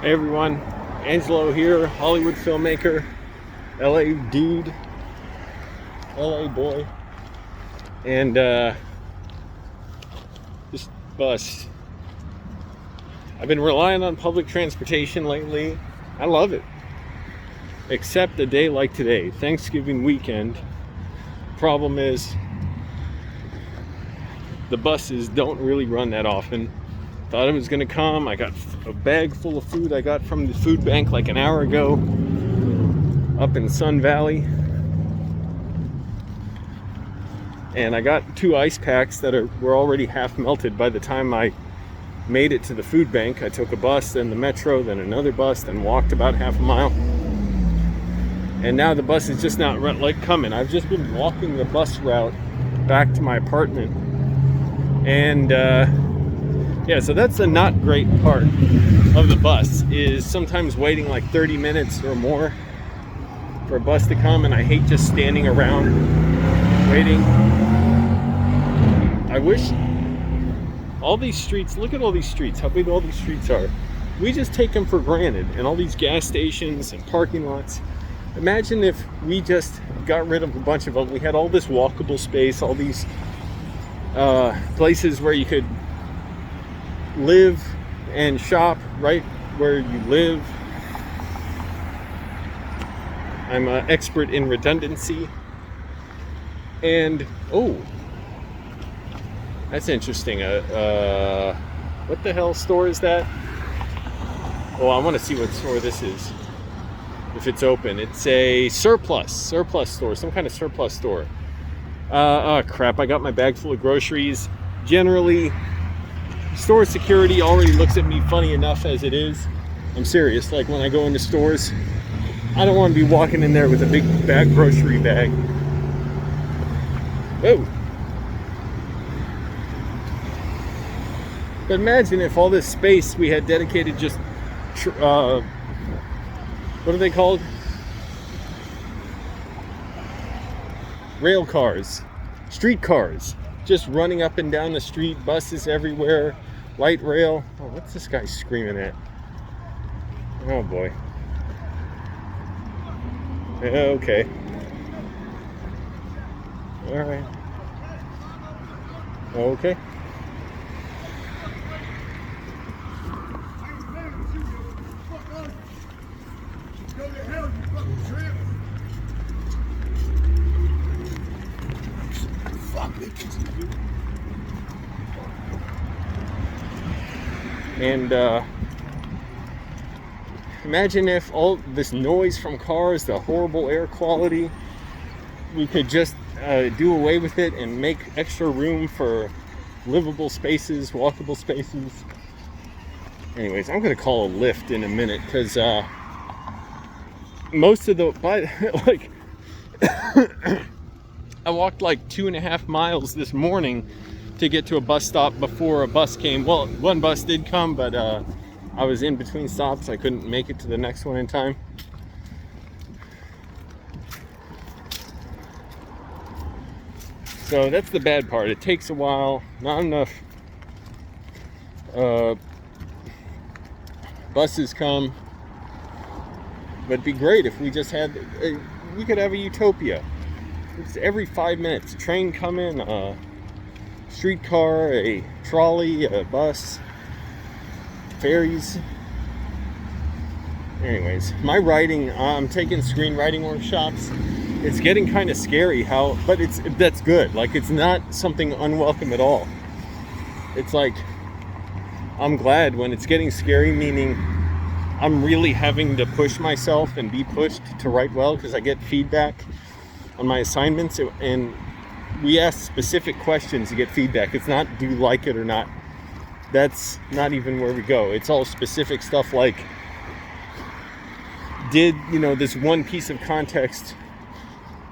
Hey everyone, Angelo here, Hollywood filmmaker, LA dude, LA boy, and this bus. I've been relying on public transportation lately. I love it, except a day like today, Thanksgiving weekend. Problem is, the buses don't really run that often. Thought it was gonna come. I got a bag full of food I got from the food bank like an hour ago up in Sun Valley. And I got 2 ice packs that were already half melted by the time I made it to the food bank. I took a bus, then the metro, then another bus, then walked about half a mile. And now the bus is just not coming. I've just been walking the bus route back to my apartment. And yeah, so that's the not great part of the bus, is sometimes waiting like 30 minutes or more for a bus to come, and I hate just standing around waiting. I wish all these streets, look at all these streets, how big all these streets are. We just take them for granted, and all these gas stations and parking lots. Imagine if we just got rid of a bunch of them. We had all this walkable space, all these places where you could live and shop right where you live. I'm an expert in redundancy. And oh, that's interesting. What the hell store is that? Oh, I want to see what store this is, if it's open. It's a surplus store, some kind of surplus store. Oh crap, I got my bag full of groceries. Generally, store security already looks at me funny enough as it is. I'm serious. Like when I go into stores, I don't want to be walking in there with a big grocery bag. Whoa. But imagine if all this space we had dedicated just, what are they called? Rail cars, street cars, just running up and down the street, buses everywhere. Light rail. Oh, what's this guy screaming at? Oh boy. Okay. All right. Okay. And imagine if all this noise from cars, the horrible air quality, we could just do away with it and make extra room for livable spaces, walkable spaces. Anyways, I'm gonna call a Lyft in a minute, because most of the like I walked like 2.5 miles this morning to get to a bus stop before a bus came. Well, one bus did come, but I was in between stops. I couldn't make it to the next one in time. So that's the bad part. It takes a while, not enough buses come. But it'd be great if we just had, we could have a utopia. It's every 5 minutes, a train coming, streetcar, a trolley, a bus, ferries. Anyways, my writing, I'm taking screenwriting workshops. It's getting kind of scary but that's good. Like, it's not something unwelcome at all. It's like, I'm glad when it's getting scary, meaning I'm really having to push myself and be pushed to write well, because I get feedback on my assignments, and we ask specific questions to get feedback. It's not do you like it or not. That's not even where we go. It's all specific stuff like, did this one piece of context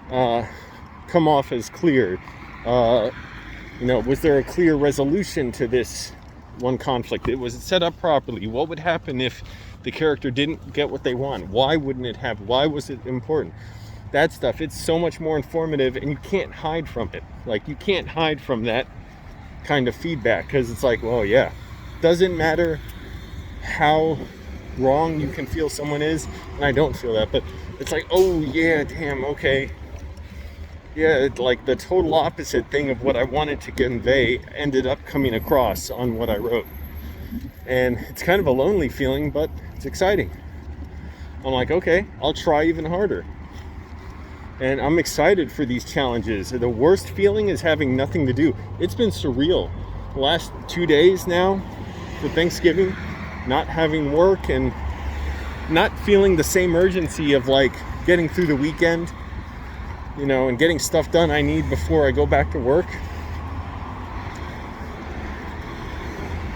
come off as clear? Was there a clear resolution to this one conflict? Was it set up properly? What would happen if the character didn't get what they want? Why wouldn't it happen? Why was it important? That stuff, it's so much more informative, and you can't hide from it. Like, you can't hide from that kind of feedback, because it's like, well, yeah, doesn't matter how wrong you can feel someone is, and I don't feel that, but it's like, oh yeah, damn, okay. Yeah, it's like the total opposite thing of what I wanted to convey ended up coming across on what I wrote. And it's kind of a lonely feeling, but it's exciting. I'm like, okay, I'll try even harder. And I'm excited for these challenges. The worst feeling is having nothing to do. It's been surreal. The last 2 days now for Thanksgiving, not having work and not feeling the same urgency of like getting through the weekend, you know, and getting stuff done I need before I go back to work.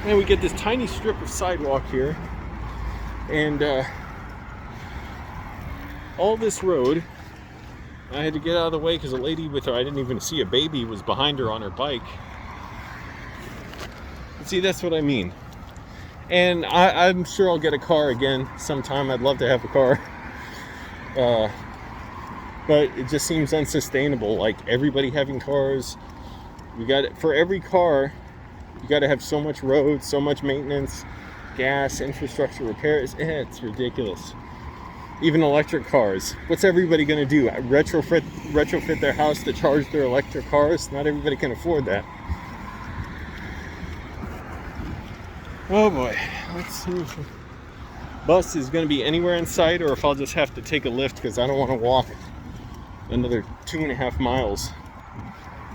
And we get this tiny strip of sidewalk here, and all this road, I had to get out of the way because a lady with her, I didn't even see a baby, was behind her on her bike. See, that's what I mean. And I'm sure I'll get a car again sometime. I'd love to have a car. But it just seems unsustainable. Like everybody having cars, you got, for every car, you got to have so much road, so much maintenance, gas, infrastructure repairs. It's ridiculous. Even electric cars. What's everybody going to do? Retrofit their house to charge their electric cars? Not everybody can afford that. Oh boy. Let's see if the bus is going to be anywhere in sight, or if I'll just have to take a lift because I don't want to walk another 2.5 miles,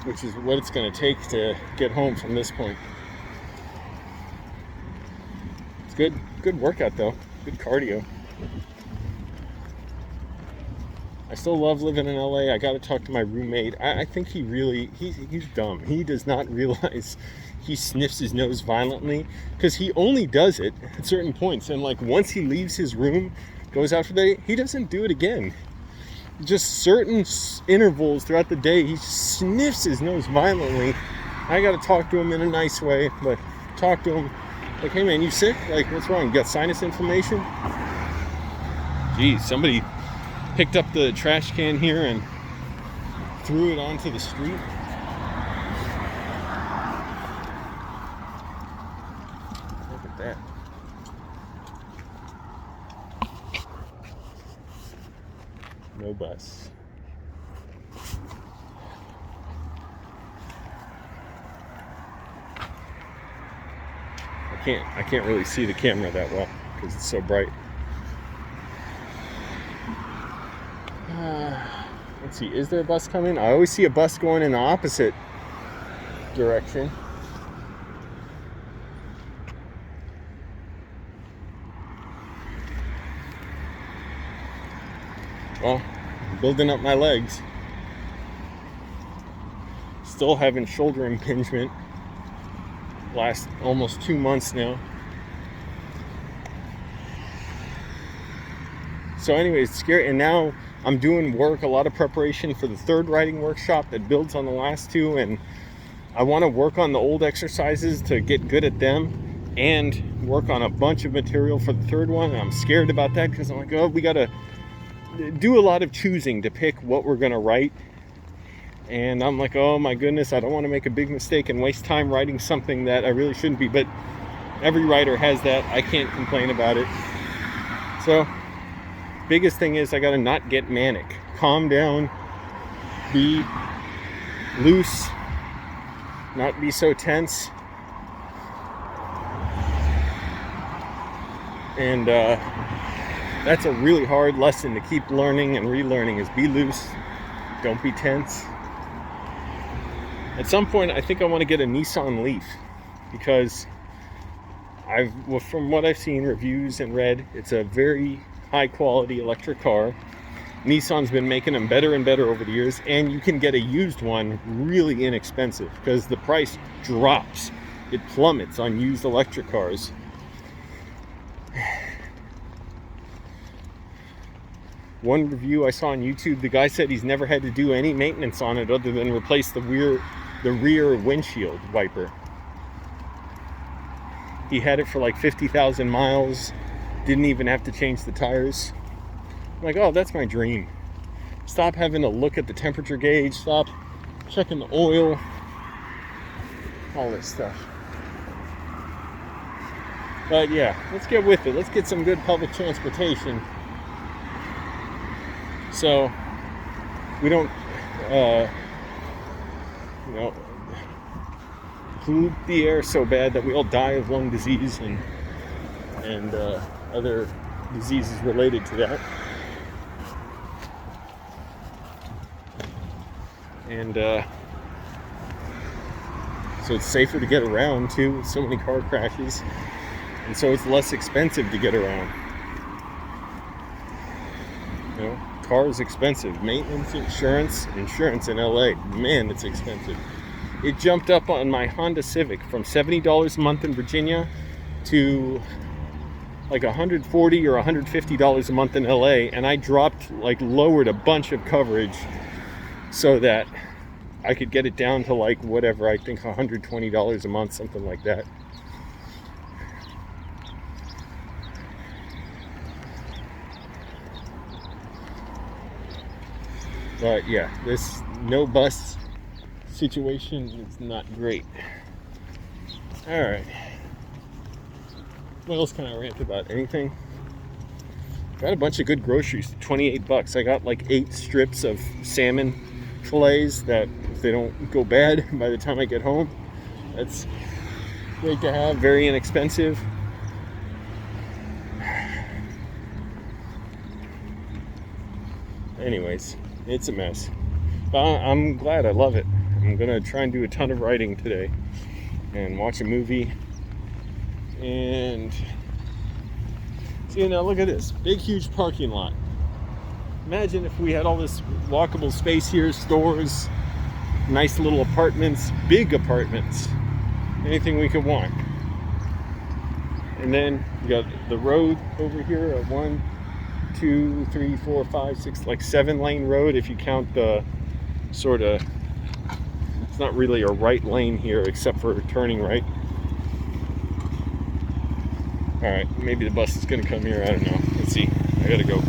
which is what it's going to take to get home from this point. It's good workout though. Good cardio. I still love living in LA. I got to talk to my roommate. I think he's dumb. He does not realize he sniffs his nose violently because he only does it at certain points. And like once he leaves his room, goes out for the day, he doesn't do it again. Just certain intervals throughout the day, he sniffs his nose violently. I got to talk to him in a nice way, but talk to him like, hey man, you sick? Like, what's wrong? You got sinus inflammation? Geez, somebody picked up the trash can here and threw it onto the street. Look at that. No bus. I can't really see the camera that well because it's so bright. Let's see, is there a bus coming? I always see a bus going in the opposite direction. Well, I'm building up my legs. Still having shoulder impingement. Last almost 2 months now. So anyway, it's scary. And now I'm doing work, a lot of preparation for the third writing workshop that builds on the last two, and I want to work on the old exercises to get good at them and work on a bunch of material for the third one. And I'm scared about that because I'm like, oh, we got to do a lot of choosing to pick what we're going to write. And I'm like, oh my goodness, I don't want to make a big mistake and waste time writing something that I really shouldn't be. But every writer has that. I can't complain about it. So biggest thing is I got to not get manic. Calm down. Be loose. Not be so tense. And that's a really hard lesson to keep learning and relearning, is be loose. Don't be tense. At some point, I think I want to get a Nissan Leaf because from what I've seen, reviews and read, it's a very high quality electric car. Nissan's been making them better and better over the years, and you can get a used one really inexpensive because the price drops. It plummets on used electric cars. One review I saw on YouTube, the guy said he's never had to do any maintenance on it other than replace the rear windshield wiper. He had it for like 50,000 miles, didn't even have to change the tires. I'm like, oh, that's my dream. Stop having to look at the temperature gauge, stop checking the oil, all this stuff. But yeah, let's get with it. Let's get some good public transportation, so we don't, you know, pollute the air so bad that we all die of lung disease and other diseases related to that. And so it's safer to get around too, with so many car crashes, and so it's less expensive to get around. You know, car is expensive. Maintenance, insurance in LA, man, it's expensive. It jumped up on my Honda Civic from $70 a month in Virginia to like $140 or $150 a month in LA, and I lowered a bunch of coverage so that I could get it down to like whatever, I think $120 a month, something like that. But yeah, this no bus situation is not great. Alright. What else can I rant about? Anything? Got a bunch of good groceries, $28. I got like 8 strips of salmon fillets that, if they don't go bad by the time I get home, that's great to have, very inexpensive. Anyways, it's a mess. But I'm glad, I love it. I'm gonna try and do a ton of writing today and watch a movie. And see, now look at this big, huge parking lot. Imagine if we had all this walkable space here, stores, nice little apartments, big apartments, anything we could want. And then you got the road over here, a 1, 2, 3, 4, 5, 6, like 7-lane road if you count the sort of, it's not really a right lane here except for turning right. Alright, maybe the bus is gonna come here, I don't know. Let's see. I gotta go.